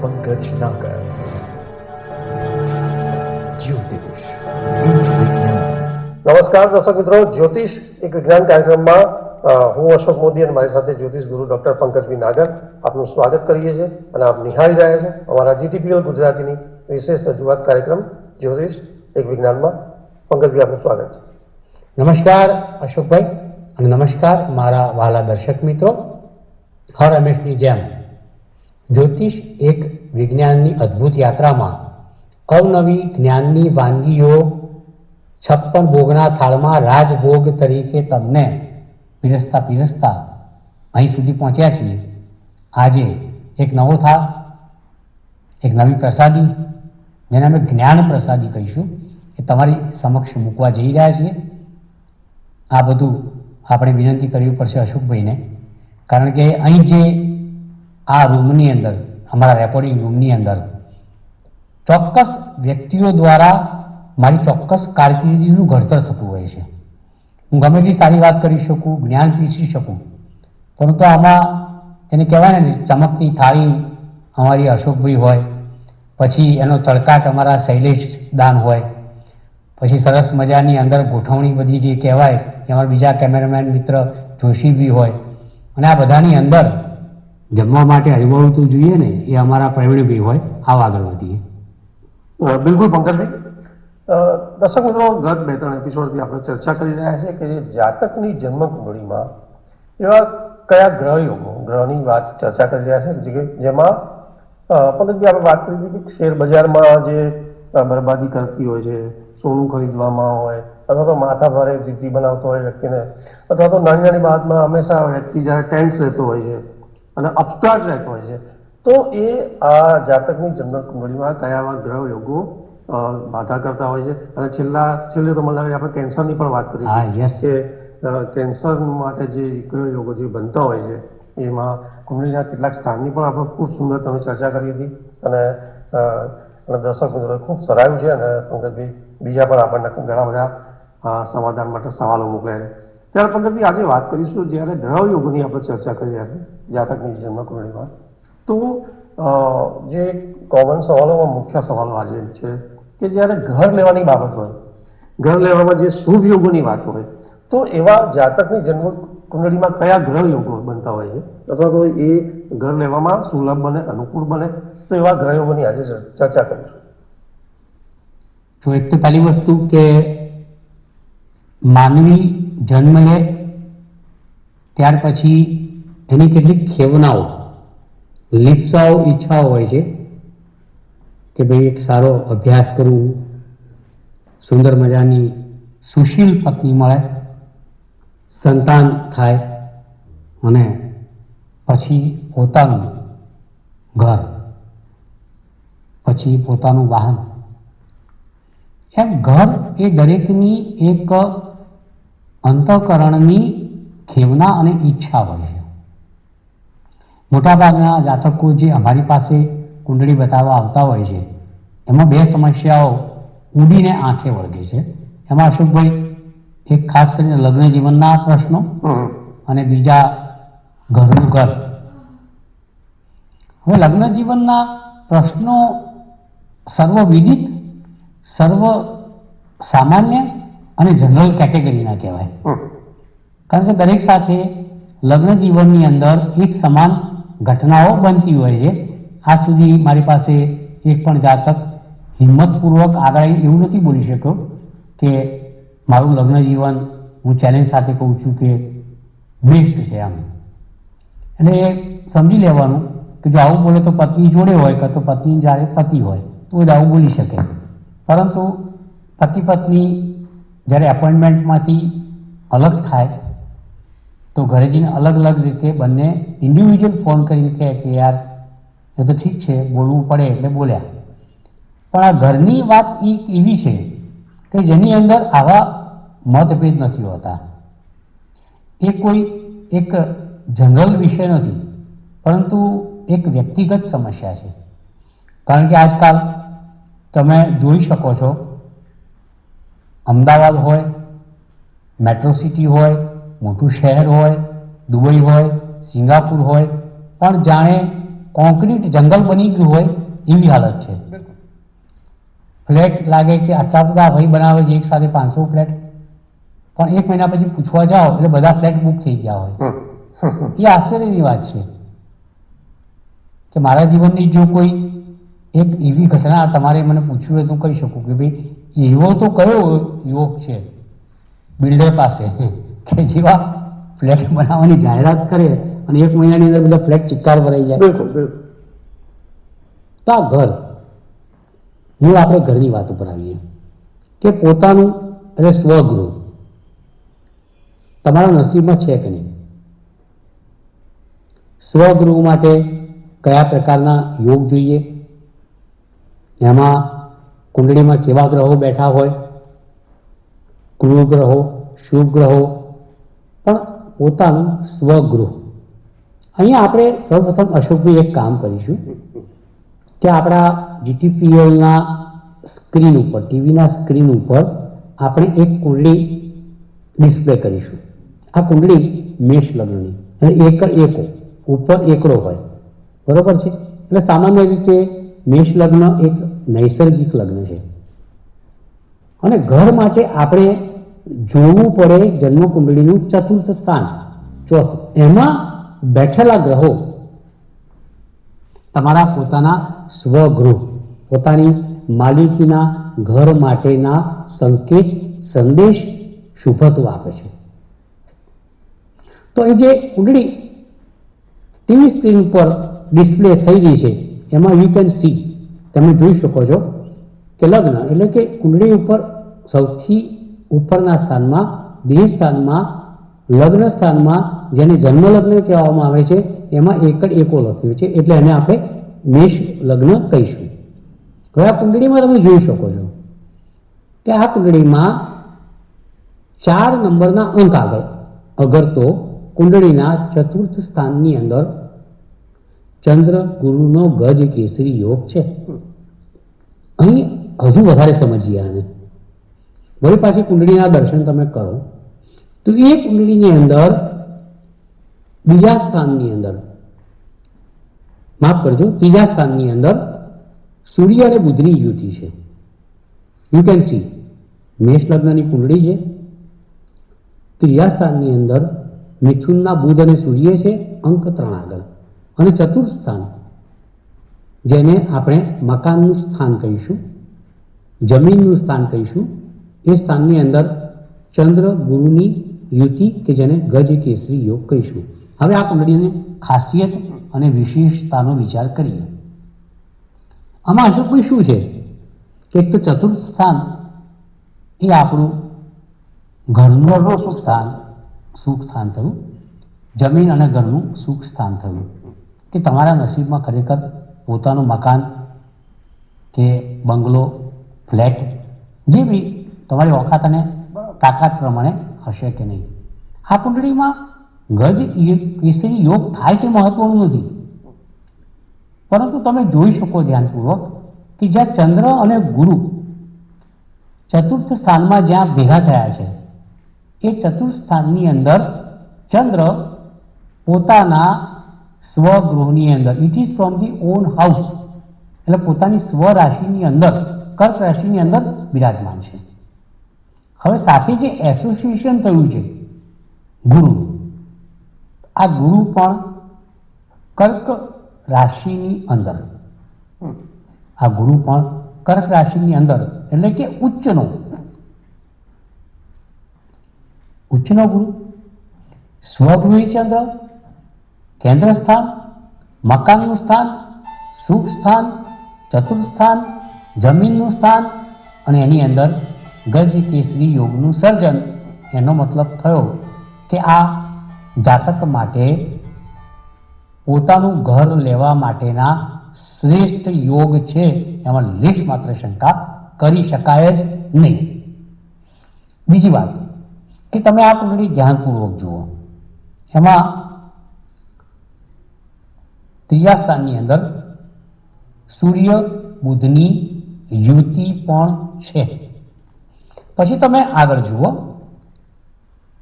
पंकज नागर, ज्योतिष एक विज्ञान। નમસ્કાર દર્શક મિત્રો, જ્યોતિષ એક વિજ્ઞાન કાર્યક્રમમાં હું અશોક મોદી અને મારી સાથે જ્યોતિષ ગુરુ ડોક્ટર પંકજભાઈ નાગર આપનું સ્વાગત કરીએ છીએ અને આપ નિહાળી રહ્યા છો અમારા જીટીપીએલ ગુજરાતીની વિશેષ રજૂઆત કાર્યક્રમ જ્યોતિષ એક વિજ્ઞાનમાં. પંકજભાઈ, આપનું સ્વાગત છે. નમસ્કાર અશોકભાઈ અને નમસ્કાર મારા વહાલા દર્શક મિત્રો. હર હંમેશની જેમ જ્યોતિષ એક વિજ્ઞાનની અદ્ભુત યાત્રામાં અવનવી જ્ઞાનની વાનગીઓ 56 ભોગના થાળમાં રાજભોગ તરીકે તમને પીરસતા અહીં સુધી પહોંચ્યા છીએ. આજે એક નવો થાળ, એક નવી પ્રસાદી, જેને અમે જ્ઞાન પ્રસાદી કહીશું, એ તમારી સમક્ષ મૂકવા જઈ રહ્યા છીએ. આ બધું આપણે વિનંતી કરવી પડશે અશોકભાઈને, કારણ કે અહીં જે આ રૂમની અંદર, અમારા રેકોર્ડિંગ રૂમની અંદર ચોક્કસ વ્યક્તિઓ દ્વારા મારી ચોક્કસ કારકિર્દીનું ઘડતર થતું હોય છે. હું ગમે તેટલી સારી વાત કરી શકું, જ્ઞાન પીરસી શકું, પરંતુ આમાં એને કહેવાય ને ચમકતી થાળી અમારી અશોકભાઈ હોય, પછી એનો તડકાટ અમારા શૈલેષ દાન હોય, પછી સરસ મજાની અંદર ગોઠવણી બધી જે કહેવાય એ અમારા બીજા કેમેરામેન મિત્ર જોશીભાઈ હોય, અને આ બધાની અંદર જમવા માટે હલવાળું જોઈએ ને એ અમારા પ્રવીણભાઈ હોય. આવ આગળ વધીએ. બિલકુલ પંકજભાઈ. દર્શક મિત્રો, ગત 2-3 એપિસોડથી આપણે ચર્ચા કરી રહ્યા છીએ કે જાતકની જન્મ કુંડળીમાં એવા કયા ગ્રહની વાત ચર્ચા કરી રહ્યા છે, જેમાં પંકજભાઈ આપણે વાત કરી હતી કે શેર બજારમાં જે બરબાદી કરતી હોય છે, સોનું ખરીદવામાં હોય, અથવા તો માથા ભારે જીતી બનાવતો હોય વ્યક્તિને, અથવા તો નાની નાની બાબતમાં હંમેશા વ્યક્તિ જ્યારે ટેન્સ રહેતો હોય છે અને અપસ્ટાર્ટ રહેતો હોય છે, તો એ આ જાતકની જન્મ કુંડળીમાં કયા એવા ગ્રહ યોગો બાધા કરતા હોય છે. અને છેલ્લે તો મને લાગે આપણે કેન્સરની પણ વાત કરી કે કેન્સર માટે જે ગ્રહ યોગો જે બનતા હોય છે એમાં કુંડળીના કેટલાક સ્થાનની પણ આપણે ખૂબ સુંદર તમે ચર્ચા કરી હતી અને દર્શક મિત્રોએ ખૂબ સરાહ્યું છે. અને પંકજભાઈ બીજા પણ આપણને ઘણા બધા સમાધાન માટે સવાલો મોકલ્યા છે. ત્યારે પંકજભાઈ આજે વાત કરીશું, જ્યારે ગ્રહ યોગની આપણે ચર્ચા કરી રહ્યા છીએ જાતકની જન્મ કુંડળીમાં, તો જે કોમન સવાલોમાં મુખ્ય સવાલો આજે છે કે જ્યારે ઘર લેવાની બાબત હોય, ઘર લેવામાં જે શુભ યોગોની વાત હોય, તો એવા જાતકની જન્મ કુંડળીમાં કયા ગ્રહ યોગો બનતા હોય છે, અથવા તો એ ઘર લેવામાં સુલભ બને, અનુકૂળ બને, તો એવા ગ્રહ યોગોની આજે ચર્ચા કરીશું. તો એક તો પહેલી વસ્તુ કે માનવી જન્મ લે ત્યાર પછી એની કેટલીક ખેવનાઓ, લીપ્સાઓ, ઈચ્છાઓ હોય છે કે ભાઈ એક સારો અભ્યાસ કરવું, સુંદર મજાની સુશીલ પત્ની મળે, સંતાન થાય અને પછી પોતાનું ઘર, પછી પોતાનું વાહન. એમ ઘર એ દરેકની એક અંતઃકરણની ખેવના અને ઈચ્છા હોય છે. મોટાભાગના જાતકો જે અમારી પાસે કુંડળી બતાવવા આવતા હોય છે એમાં 2 સમસ્યાઓ ઉડીને આંખે વળગે છે. એમાં અશોકભાઈ એક ખાસ કરીને લગ્ન જીવનના પ્રશ્નો અને બીજા ઘરનું ઘર. હવે લગ્ન જીવનના પ્રશ્નો સર્વવિદિત, સર્વ સામાન્ય અને જનરલ કેટેગરીના કહેવાય, કારણ કે દરેક સાથે લગ્ન જીવનની અંદર એક સમાન ઘટનાઓ બનતી હોય છે. આજ સુધી મારી પાસે એક પણ જાતક હિંમતપૂર્વક આગળ એવું નથી બોલી શક્યો કે મારું લગ્ન જીવન, હું ચેલેન્જ સાથે કહું છું કે બેસ્ટ છે એમ. એટલે સમજી લેવાનું કે જો આવું બોલે તો પત્ની જોડે હોય કે તો પત્ની જ્યારે પતિ હોય તો જ આવું બોલી શકે. પરંતુ પતિ પત્ની જ્યારે એપોઇન્ટમેન્ટમાંથી અલગ થાય તો ઘરે જઈને અલગ અલગ રીતે બંને ઇન્ડિવિજ્યુઅલ ફોન કરીને કહે કે યાર એ તો ઠીક છે, બોલવું પડે એટલે બોલ્યા. પણ આ ઘરની વાત એવી છે કે જેની અંદર આવા મતભેદ નથી હોતા. એ કોઈ એક જનરલ વિષય નથી, પરંતુ એક વ્યક્તિગત સમસ્યા છે. કારણ કે આજકાલ તમે જોઈ શકો છો, અમદાવાદ હોય, મેટ્રો સિટી હોય, મોટું શહેર હોય, દુબઈ હોય, સિંગાપુર હોય, પણ જાણે કોન્ક્રીટ જંગલ બની ગયું હોય એવી હાલત છે. ફ્લેટ લાગે કે આટલા બધા ભાઈ બનાવે છે એક સાથે 500 ફ્લેટ, પણ 1 મહિના પછી પૂછવા જાઓ એટલે બધા ફ્લેટ બુક થઈ ગયા હોય. એ આશ્ચર્યની વાત છે કે મારા જીવનની જો કોઈ એક એવી ઘટના તમારે મને પૂછ્યું હોય તો કહી શકું કે ભાઈ એવો તો કયો યુવક છે બિલ્ડર પાસે કે જેવા ફ્લેટ બનાવવાની જાહેરાત કરે અને 1 મહિનાની અંદર બધા ફ્લેટ ચિક્કાર ભરાઈ જાય. બિલકુલ બિલકુલ. તો આ ઘર, હું આપણે ઘરની વાત ઉપર આવીએ કે પોતાનું એટલે સ્વગૃહ તમારા નસીબમાં છે કે નહીં? સ્વગૃહ માટે કયા પ્રકારના યોગ જોઈએ, એમાં કુંડળીમાં કેવા ગ્રહો બેઠા હોય, ક્રૂર ગ્રહો, શુભ ગ્રહો, પણ પોતાનું સ્વગૃહ. અહીંયા આપણે સૌપ્રથમ અશોકભાઈ એક કામ કરીશું કે આપણા GTPLના સ્ક્રીન ઉપર, ટીવીના સ્ક્રીન ઉપર આપણે એક કુંડળી ડિસ્પ્લે કરીશું. આ કુંડળી મેષ લગ્નની અને એકો ઉપર એકડો હોય, બરોબર છે? એટલે સામાન્ય રીતે મેષ લગ્ન એક નૈસર્ગિક લગ્ન છે અને ઘર માટે આપણે જોવું પડે જન્મ કુંડળીનું ચતુર્થ સ્થાન, ચોથું. એમાં બેઠેલા ગ્રહો તમારા પોતાના સ્વગૃહ, પોતાની માલિકીના ઘર માટેના સંકેત, સંદેશ, શુભત્વ આપે છે. તો એ જે કુંડળી ટીવી સ્ક્રીન પર ડિસ્પ્લે થઈ રહી છે એમાં યુ કેન સી, તમે જોઈ શકો છો કે લગ્ન એટલે કે કુંડળી ઉપર સૌથી ઉપરના સ્થાનમાં, દેહ સ્થાનમાં, લગ્ન સ્થાનમાં, જેને જન્મ લગ્ન કહેવામાં આવે છે, એમાં એકો લખ્યું છે એટલે એને આપણે મેષ લગ્ન કહીશું. હવે આ કુંડળીમાં તમે જોઈ શકો છો કે આ કુંડળીમાં 4 નંબરના અંક આગળ અગર તો કુંડળીના ચતુર્થ સ્થાનની અંદર ચંદ્ર ગુરુનો ગજ કેસરી યોગ છે. અહીં હજુ વધારે સમજીએ આને. વળી પાછી કુંડળીના દર્શન તમે કરો તો એ કુંડળીની અંદર બીજા સ્થાનની અંદર, માફ કરજો, ત્રીજા સ્થાનની અંદર સૂર્ય અને બુધની યુતિ છે. યુ કેન સી મેષ લગ્નની કુંડળી છે, ત્રીજા સ્થાનની અંદર મિથુનના બુધ અને સૂર્ય છે, અંક 3 આગળ, અને ચતુર્થ સ્થાન જેને આપણે મકાનનું સ્થાન કહીશું, જમીનનું સ્થાન કહીશું, એ સ્થાનની અંદર ચંદ્ર ગુરુની યુતિ કે જેને ગજ કેસરી યોગ કહીશું. હવે આ કુંડળીની ખાસિયત અને વિશેષતાનો વિચાર કરીએ. આમાં અશોકભાઈ શું છે કે એક તો ચતુર્થ સ્થાન એ આપણું ઘરનું સુખ સ્થાન થયું, જમીન અને ઘરનું સુખ સ્થાન થયું કે તમારા નસીબમાં ખરેખર પોતાનું મકાન કે બંગલો, ફ્લેટ, જે બી તમારી ઓકાત અને તાકાત પ્રમાણે હશે કે નહીં. આ કુંડળીમાં ગજ કેસરી યોગ થાય છે મહત્વનું નથી, પરંતુ તમે જોઈ શકો ધ્યાનપૂર્વક કે જ્યાં ચંદ્ર અને ગુરુ ચતુર્થ સ્થાનમાં જ્યાં ભેગા થયા છે, એ ચતુર્થ સ્થાનની અંદર ચંદ્ર પોતાના સ્વગૃહની અંદર, it is from the on house, એટલે પોતાની સ્વ રાશિની અંદર, કર્ક રાશિની અંદર બિરાજમાન છે. હવે સાથે જે એસોસિએશન થયું છે ગુરુ, આ ગુરુ પણ કર્ક રાશિની અંદર, આ ગુરુ પણ કર્ક રાશિની અંદર એટલે કે ઉચ્ચનો ગુરુ, સ્વગૃહી ચંદ્ર, કેન્દ્ર સ્થાન, મકાનનું સ્થાન, સુખ સ્થાન, ચતુર્થ સ્થાન, જમીનનું સ્થાન અને એની અંદર ગજ કેસરી યોગનું સર્જન. એનો મતલબ થયો કે આ જાતક માટે પોતાનું ઘર લેવા માટેના શ્રેષ્ઠ યોગ છે, એમાં લેશ માત્ર શંકા કરી શકાય જ નહીં. બીજી વાત કે તમે આ કુંડળી ધ્યાનપૂર્વક જુઓ, એમાં ત્રીજા સ્થાનની અંદર સૂર્ય બુધની યુતિ પણ છે. પછી તમે આગળ જુઓ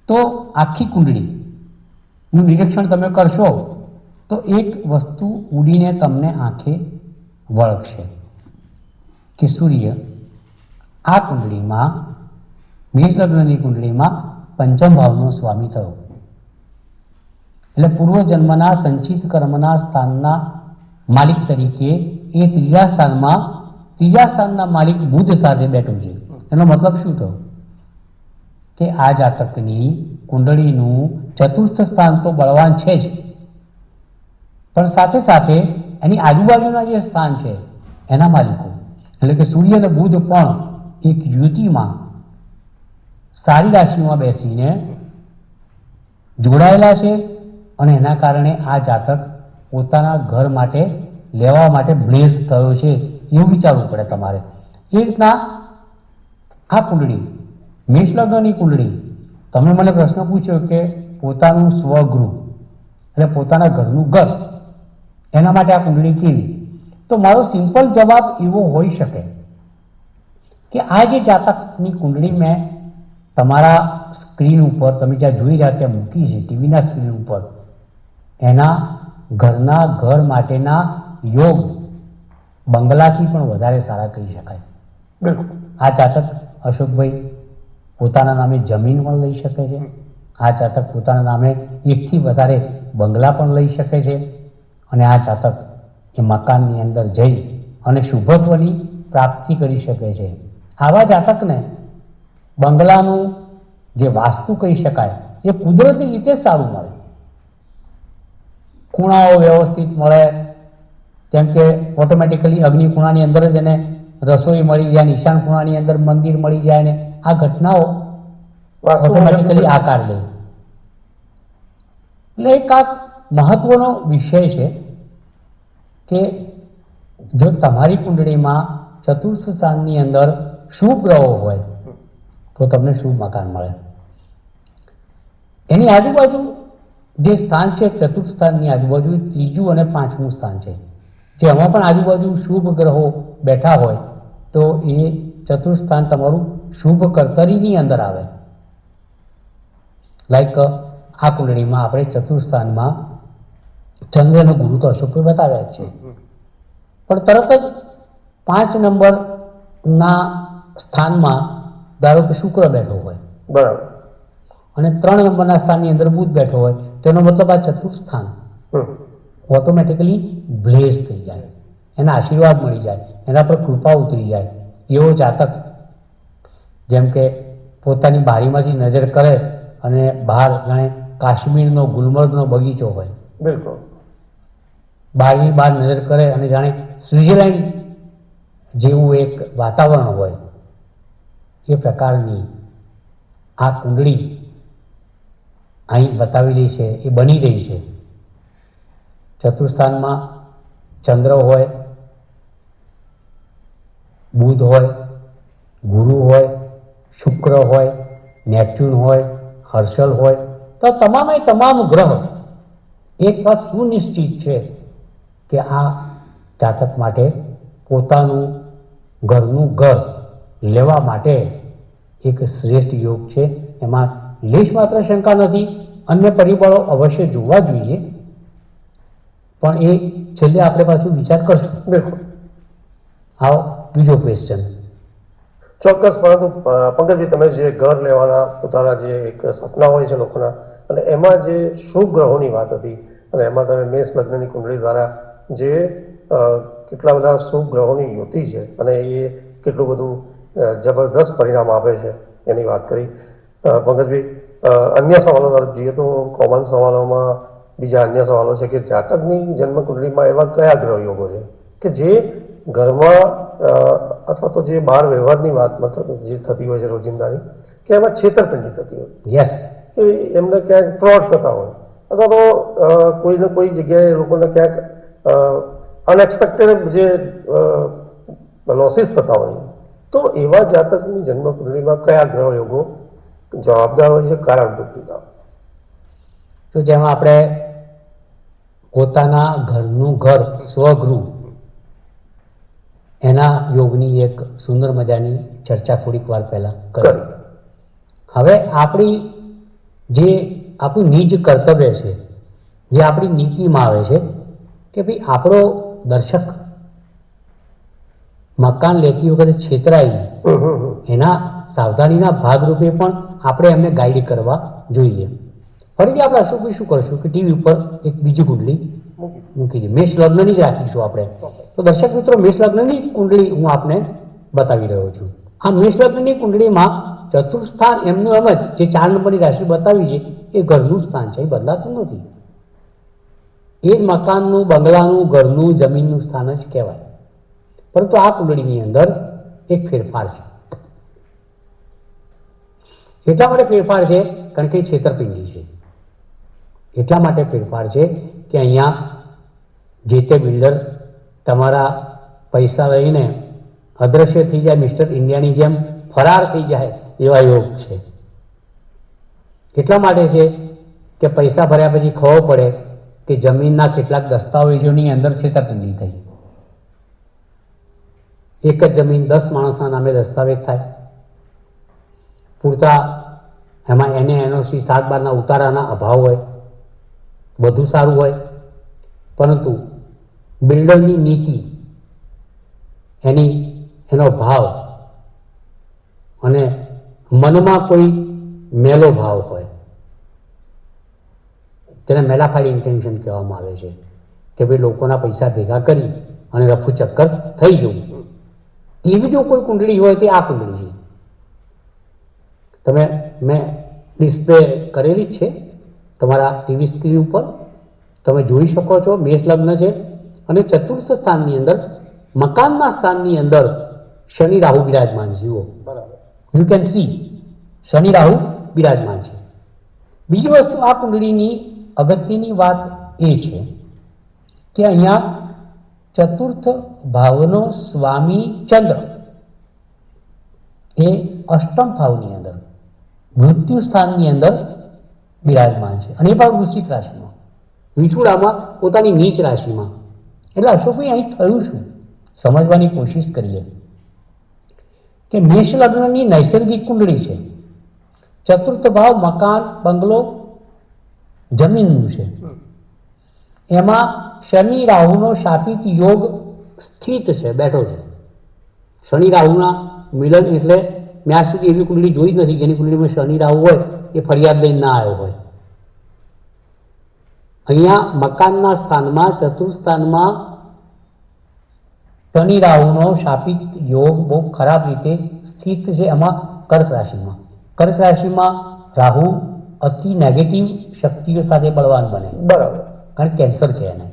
તો આખી કુંડળીનું નિરીક્ષણ તમે કરશો તો એક વસ્તુ ઉડીને તમને આંખે વળગશે કે સૂર્ય આ કુંડળીમાં મેષ લગ્નની કુંડળીમાં પંચમ ભાવનો સ્વામી થયો, એટલે પૂર્વજન્મના સંચિત કર્મના સ્થાનના માલિક તરીકે એ ત્રીજા સ્થાનના માલિક બુધ સાથે બેઠું છે. એનો મતલબ શું થયો કે આ જાતકની કુંડળીનું ચતુર્થ સ્થાન તો બળવાન છે જ, પણ સાથે સાથે એની આજુબાજુના જે સ્થાન છે એના માલિકો એટલે કે સૂર્ય અને બુધ પણ એક યુતિમાં સારી રાશિમાં બેસીને જોડાયેલા છે અને એના કારણે આ જાતક પોતાના ઘર માટે લેવા માટે બ્લેસ થયો છે એવું વિચારવું પડે તમારે. એ રીતના આ કુંડળી મેષ લગ્નની કુંડળી, તમે મને પ્રશ્ન પૂછ્યો કે પોતાનું સ્વગૃહ એટલે પોતાના ઘરનું ઘર એના માટે આ કુંડળી કેવી, તો મારો સિમ્પલ જવાબ એવો હોઈ શકે કે આ જે જાતકની કુંડળી મેં તમારા સ્ક્રીન ઉપર તમે જ્યાં જોઈ રહ્યા ત્યાં મૂકી છે ટીવીના સ્ક્રીન ઉપર, એના ઘરના ઘર માટેના યોગ બંગલાથી પણ વધારે સારા કહી શકાય. બિલકુલ. આ જાતક અશોકભાઈ પોતાના નામે જમીન પણ લઈ શકે છે, આ જાતક પોતાના નામે એકથી વધારે બંગલા પણ લઈ શકે છે અને આ જાતક એ મકાનની અંદર જઈ અને શુભત્વની પ્રાપ્તિ કરી શકે છે. આવા જાતકને બંગલાનું જે વાસ્તુ કહી શકાય એ કુદરતી રીતે સારું મળે, ખૂણાઓ વ્યવસ્થિત મળે, જેમ કે ઓટોમેટિકલી અગ્નિ ખૂણાની અંદર જ એને રસોઈ મળી જાય, ઈશાન ખૂણાની અંદર મંદિર મળી જાય ને આ ઘટનાઓ ઓટોમેટિકલી આકાર લે. એટલે એક આ મહત્વનો વિષય છે કે જો તમારી કુંડળીમાં ચતુર્થ સ્થાનની અંદર શુભ ગ્રહો હોય તો તમને શુભ મકાન મળે. એની આજુબાજુ જે સ્થાન છે ચતુર્થ સ્થાનની આજુબાજુ ત્રીજું અને પાંચમું સ્થાન છે, જે એમાં પણ આજુબાજુ શુભ ગ્રહો બેઠા હોય તો એ ચતુર્થ સ્થાન તમારું શુભ કર્તરીની અંદર આવે. લાઈક આ કુંડળીમાં આપણે ચતુર્થ સ્થાનમાં ચંદ્ર અને ગુરુ તો અશોકભાઈ બતાવ્યા છે, પણ તરત જ 5 નંબરના સ્થાનમાં ધારો કે શુક્ર બેઠો હોય, બરાબર, અને 3 નંબરના સ્થાનની અંદર બુધ બેઠો હોય, તેનો મતલબ આ ચતુર્થ સ્થાન ઓટોમેટિકલી બ્લેસ થઈ જાય, એના આશીર્વાદ મળી જાય, એના પર કૃપા ઉતરી જાય. એવો જાતક જેમ કે પોતાની બારીમાંથી નજર કરે અને બહાર જાણે કાશ્મીરનો ગુલમર્ગનો બગીચો હોય, બિલકુલ, બારની બહાર નજર કરે અને જાણે સ્વિટ્ઝરલેન્ડ જેવું એક વાતાવરણ હોય, એ પ્રકારની આ કુંડળી અહીં બતાવેલી છે એ બની રહી છે. ચતુર્સ્થાનમાં ચંદ્ર હોય, બુધ હોય, ગુરુ હોય, શુક્ર હોય, નેપચ્યુન હોય, હર્ષલ હોય, તો તમામે તમામ ગ્રહ એક વાત સુનિશ્ચિત છે કે આ જાતક માટે પોતાનું ઘરનું ઘર લેવા માટે એક શ્રેષ્ઠ યોગ છે. એમાં લેશ માત્ર શંકા નથી. અન્ય પરિબળો અવશ્ય જોવા જોઈએ, પણ એ છેલ્લે આપણે પાછું વિચાર કરશું. બિલકુલ. આવો બીજો ક્વેશ્ચન. ચોક્કસ. પરંતુ પંકજભાઈ, તમે જે ઘર લેવાના પોતાના જે એક સપના હોય છે લોકોના, અને એમાં જે શુભ ગ્રહોની વાત હતી અને એમાં તમે મેષ લગ્નની કુંડળી દ્વારા જે કેટલા બધા શુભ ગ્રહોની યુતિ છે અને એ કેટલું બધું જબરદસ્ત પરિણામ આપે છે એની વાત કરી. પંકજભાઈ, અન્ય સવાલો તરફ જઈએ તો કોમન સવાલોમાં બીજા અન્ય સવાલો છે કે જાતકની જન્મ કુંડળીમાં એવા કયા ગ્રહ યોગો છે કે જે ઘરમાં અથવા તો જે બહાર વ્યવહારની વાત જે થતી હોય છે રોજિંદાની, કે એમાં છેતરપિંડી થતી હોય, યસ, કે એમને ક્યાંક ફ્રોડ થતા હોય અથવા તો કોઈને કોઈ જગ્યાએ લોકોને ક્યાંક અનએક્સપેક્ટેડ જે લોસીસ થતા હોય, તો એવા જાતકની જન્મ કુંડળીમાં કયા ગ્રહ યોગો જવાબદાર હોય છે કારણભૂત પિતા? તો જેમાં આપણે પોતાના ઘરનું ઘર સ્વગૃહ એના યોગની એક સુંદર મજાની ચર્ચા થોડીક વાર પહેલા કરી. હવે આપણું નિજ કર્તવ્ય છે જે આપણી નીતિમાં આવે છે કે ભાઈ આપણો દર્શક મકાન લેતી વખતે છેતરાય એના સાવધાનીના ભાગરૂપે પણ આપણે એમને ગાઈડ કરવા જોઈએ. ફરીથી આપણે અશોકભાઈ શું કરશું કે ટીવી ઉપર એક બીજી કુંડલી મૂકી દઈએ. મેષ લગ્નની જ રાખીશું આપણે. તો દર્શક મિત્રો, મેષ લગ્નની જ કુંડલી હું આપને બતાવી રહ્યો છું. આ મેષ લગ્નની કુંડલીમાં ચતુર્થ સ્થાન એમનું એમ જ જે 4 નંબરની રાશિ બતાવી છે એ ઘરનું સ્થાન છે, એ બદલાતું નથી. એ જ મકાનનું, બંગલાનું, ઘરનું, જમીનનું સ્થાન જ કહેવાય. પરંતુ આ કુંડળીની અંદર એક ફેરફાર છે. એટલા માટે ફેરફાર છે કારણ કે છેતરપિંડી છે. એટલા માટે ફેરફાર છે કે અહીંયા જે તે બિલ્ડર તમારા પૈસા લઈને અદ્રશ્ય થઈ જાય, મિસ્ટર ઇન્ડિયાની જેમ ફરાર થઈ જાય એવા યોગ છે. એટલા માટે છે કે પૈસા ભર્યા પછી ખબર પડે કે જમીનના કેટલાક દસ્તાવેજોની અંદર છેતરપિંડી થઈ. એક જ જમીન 10 માણસના નામે દસ્તાવેજ થાય, પૂરતા એમાં એનઓસી 7/12ના ઉતારાના અભાવ હોય, બધું સારું હોય, પરંતુ બિલ્ડરની નીતિ, એનો ભાવ અને મનમાં કોઈ મેલો ભાવ હોય, તેને મેલાફાઈડ ઇન્ટેન્શન કહેવામાં આવે છે કે ભાઈ લોકોના પૈસા ભેગા કરી અને રફુ ચક્કર થઈ જવું. એવી જો કોઈ કુંડળી હોય તે આ કુંડળી છે. મેં ડિસ્પ્લે કરેલી જ છે તમારા ટીવી સ્ક્રીન ઉપર, તમે જોઈ શકો છો. મેષ લગ્ન છે અને ચતુર્થ સ્થાનની અંદર, મકાનના સ્થાનની અંદર શનિ રાહુ બિરાજમાન છે. બરાબર, યુ કેન સી શનિ રાહુ બિરાજમાન છે. બીજી વસ્તુ આ કુંડળીની અગત્યની વાત એ છે કે અહીંયા ચતુર્થ ભાવનો સ્વામી ચંદ્ર એ અષ્ટમ ભાવની અંદર, મૃત્યુ સ્થાનની અંદર બિરાજમાન છે અને એ પણ વૃશ્ચિક રાશિમાં, વિછુડામાં પોતાની નીચ રાશિમાં. એટલે અશોકભાઈ અહીં થયું શું સમજવાની કોશિશ કરીએ કે મેષ લગ્નની નૈસર્ગિક કુંડળી છે. ચતુર્થ ભાવ મકાન, બંગલો, જમીનનું છે. એમાં શનિ રાહુનો શાપિત યોગ સ્થિત છે, બેઠો છે. શનિ રાહુના મિલન એટલે મેં આજ સુધી એવી કુંડળી જોઈ જ નથી જેની કુંડળીમાં શનિ રાહુ હોય એ ફરિયાદ લઈને ના આવ્યો હોય. અહીંયા મકાનના સ્થાનમાં, ચતુર્થ સ્થાનમાં શનિ રાહુનો શાપિત યોગ બહુ ખરાબ રીતે સ્થિત છે. એમાં કર્ક રાશિમાં, કર્ક રાશિમાં રાહુ અતિ નેગેટિવ શક્તિઓ સાથે બળવાન બને. બરાબર, કારણ કેન્સર કહે એને.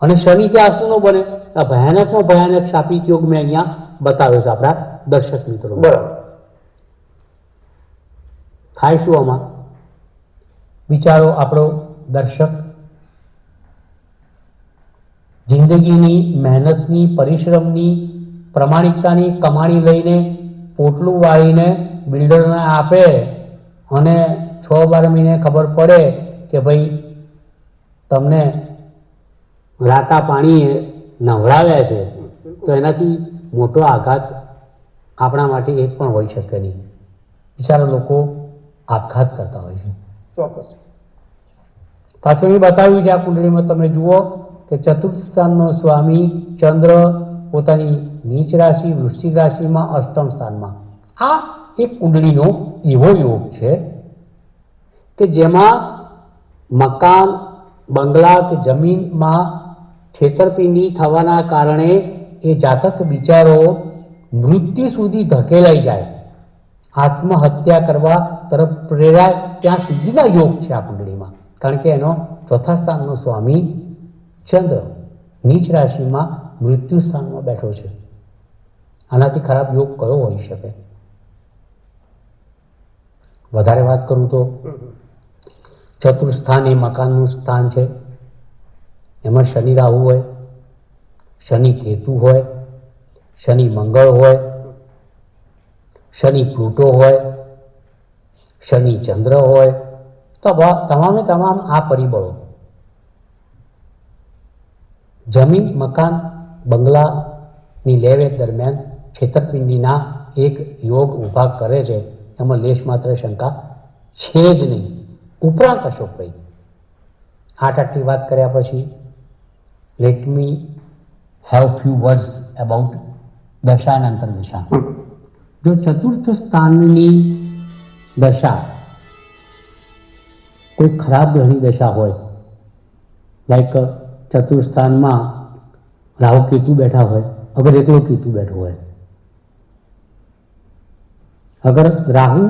અને શનિ ત્યાં શું બને? આ ભયાનકમાં ભયાનક શાપિત યોગ મેં અહીંયા બતાવ્યો છે આપણા દર્શક મિત્રો. બરાબર. થાય શું આમાં? વિચારો આપણો દર્શક જિંદગીની, મહેનતની, પરિશ્રમની, પ્રમાણિકતાની કમાણી લઈને પોટલું વાળીને બિલ્ડરને આપે અને 6-12 મહિને ખબર પડે કે ભાઈ તમને રાતા પાણીએ નવડાવ્યા છે, તો એનાથી મોટો આઘાત આપણા માટે એક પણ હોઈ શકે નહીં. બિચારા લોકો આપઘાત કરતા હોય છે. ચોક્કસ. પાછું એ બતાવ્યું છે આ કુંડળીમાં, તમે જુઓ કે ચતુર્થ સ્થાનનો સ્વામી ચંદ્ર પોતાની નીચ રાશિ વૃશ્ચિક રાશિમાં અષ્ટમ સ્થાનમાં. આ એક કુંડળીનો એવો યોગ છે કે જેમાં મકાન, બંગલા કે જમીનમાં છેતરપિંડી થવાના કારણે એ જાતક બિચારો મૃત્યુ સુધી ધકેલાઈ જાય, આત્મહત્યા કરવા તરફ પ્રેરાય ત્યાં સુધીના યોગ છે આ કુંડળીમાં. કારણ કે એનો ચોથા સ્થાનનો સ્વામી ચંદ્ર નીચ રાશિમાં મૃત્યુ સ્થાનમાં બેઠો છે. આનાથી ખરાબ યોગ કયો હોઈ શકે? વધારે વાત કરું તો ચતુર્થ સ્થાન એ મકાનનું સ્થાન છે. એમાં શનિ રાહુ હોય, શનિ કેતુ હોય, શનિ મંગળ હોય, શનિ પ્લુટો હોય, શનિ ચંદ્ર હોય, તો તમામે તમામ આ પરિબળો જમીન, મકાન, બંગલાની લે વેચ દરમિયાન છેતરપિંડીના એક યોગ ઊભા કરે છે. એમાં લેશ માત્ર શંકા છે જ નહીં. ઉપરાંત અશોકભાઈ આટલી વાત કર્યા પછી let me have few words about દશા અને અંતરદશા. જો ચતુર્થ સ્થાનની દશા કોઈ ખરાબ ગ્રહની દશા હોય, લાઈક ચતુર્થ સ્થાનમાં રાહુ કેતુ બેઠા હોય, અગર એકલો કેતુ બેઠો હોય, અગર રાહુ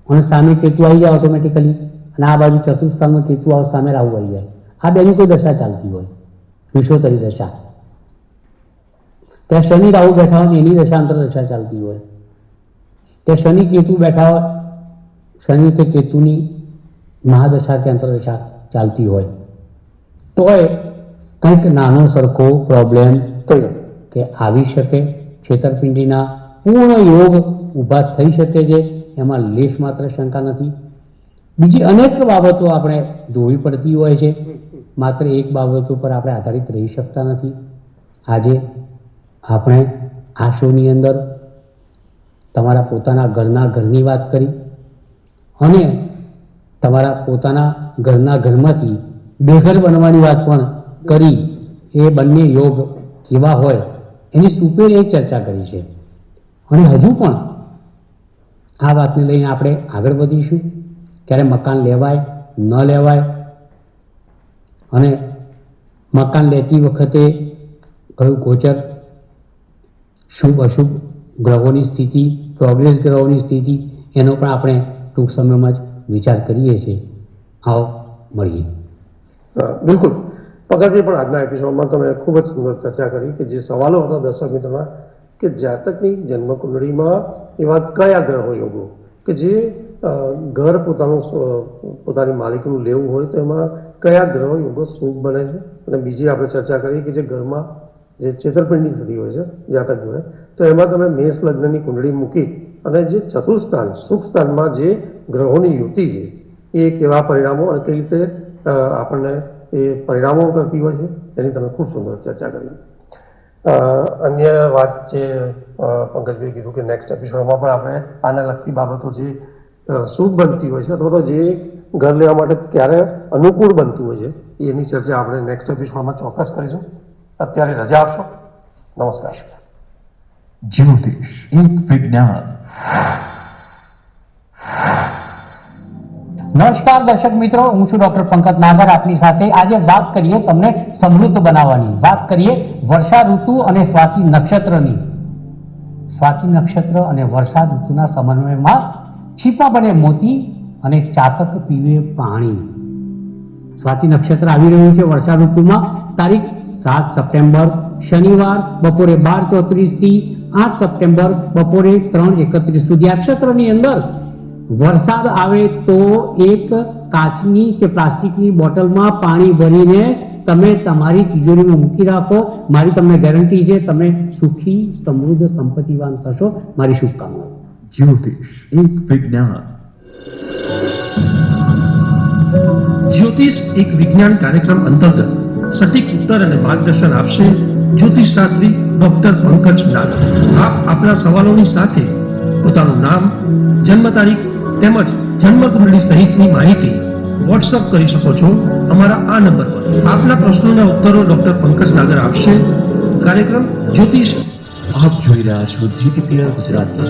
અને સામે કેતુ આવી જાય ઓટોમેટિકલી, અને આ બાજુ ચતુર્થ સ્થાનમાં કેતુ આવે, સામે રાહુ આવી જાય, આ બેની કોઈ દશા ચાલતી હોય, વિષોત્તરી દશા, ત્યાં શનિ રાહુ બેઠા હોય એની દશા અંતરદશા ચાલતી હોય, ત્યાં શનિ કેતુ બેઠા હોય, શનિ કે કેતુની મહાદશા કે અંતરદશા ચાલતી હોય, તોય કંઈક નાનો સરખો પ્રોબ્લેમ કે આવી શકે, છેતરપિંડીના પૂર્ણ યોગ ઊભા થઈ શકે છે, એમાં લેશ માત્ર શંકા નથી. બીજી અનેક બાબતો આપણે જોવી પડતી હોય છે, માત્ર એક બાબતો પર આપણે આધારિત રહી શકતા નથી. આજે આપણે આ શોની અંદર તમારા પોતાના ઘરની વાત કરી અને તમારા પોતાના ઘરમાંથી બેઘર બનવાની વાત પણ કરી. એ બંને યોગ કેવા હોય એની સુપેર એક ચર્ચા કરી છે, અને હજુ પણ આ વાતને લઈને આપણે આગળ વધીશું. ક્યારે મકાન લેવાય ન લેવાય, અને મકાન લેતી વખતે કયું ગોચર, શુભ અશુભ ગ્રહોની સ્થિતિ, પ્રોગ્રેસ ગ્રહોની સ્થિતિ, એનો પણ આપણે ટૂંક સમયમાં જ વિચાર કરીએ છીએ. આવો મળીએ. બિલકુલ પંકજભાઈ, પણ આજના એપિસોડમાં તમે ખૂબ જ સુંદર ચર્ચા કરી કે જે સવાલો હતા દર્શક મિત્રોના, કે જાતકની જન્મકુંડળીમાં એવા કયા ગ્રહો યોગો કે જે ઘર પોતાની માલિકીનું લેવું હોય તો એમાં કયા ગ્રહો યોગો શુભ બને છે. અને બીજી આપણે ચર્ચા કરી કે જે ઘરમાં જે છેતરપિંડી થતી હોય છે જાતક જોડે, તો એમાં તમે મેષ લગ્નની કુંડળી મૂકી અને જે ચતુર્થ સ્થાન સુખ સ્થાનમાં જે ગ્રહોની યુતિ છે એ કેવા પરિણામો અને કઈ રીતે આપણને એ પરિણામો કરતી હોય છે એની તમે ખૂબ સુંદર ચર્ચા કરી. અન્ય વાત જે પંકજભાઈ કીધું કે નેક્સ્ટ એપિસોડમાં પણ આપણે આને લગતી બાબતો જે શુભ બનતી હોય છે અથવા તો જે ઘર લેવા માટે ક્યારે અનુકૂળ બનતું હોય છે એની ચર્ચા આપણે નેક્સ્ટ એપિસોડમાં ચોક્કસ કરીશું. અત્યારે રજા આપશો. નમસ્કાર. જ્યોતિષ એક વિજ્ઞાન. નમસ્કાર દર્શક મિત્રો, હું છું ડોક્ટર પંકજ નાગર આપની સાથે. આજે વાત કરીએ તમને સમૃદ્ધ બનાવવાની, વાત કરીએ વર્ષા ઋતુ અને સ્વાતિ નક્ષત્રની. સ્વાતિ નક્ષત્ર અને વર્ષા ઋતુના સમન્વયમાં છીપા બને મોતી અને ચાતક પીવે પાણી. સ્વાતિ નક્ષત્ર આવી રહ્યું છે વર્ષા ઋતુમાં. તારીખ 7 સપ્ટેમ્બર શનિવાર બપોરે 12:34 થી 8 સપ્ટેમ્બર બપોરે 3:31 સુધી. આ નક્ષત્રની અંદર વરસાદ આવે તો એક કાચની કે પ્લાસ્ટિકની બોટલમાં પાણી ભરીને તમે તમારી તિજોરીમાં મૂકી રાખો. મારી તમને ગેરંટી છે તમે સુખી સમૃદ્ધ સંપત્તિવાન થશો. મારી શુભકામનાઓ. જ્યોતિષ એક વિજ્ઞાન. જ્યોતિષ એક વિજ્ઞાન કાર્યક્રમ અંતર્ગત સટીક ઉત્તર અને માર્ગદર્શન આપશે જ્યોતિષ શાસ્ત્રી ડોક્ટર પંકજ નાગર. આપ આપના સવાલોની સાથે પોતાનું નામ, જન્મ તારીખ તેમજ જન્મકુંડળી સહિતની માહિતી વોટ્સઅપ કરી શકો છો અમારા આ નંબર પર. આપના પ્રશ્નોના ઉત્તરો ડોક્ટર પંકજ નાગર આપશે. કાર્યક્રમ જ્યોતિષ. આપ જોઈ રહ્યા છો GTPL ગુજરાતી.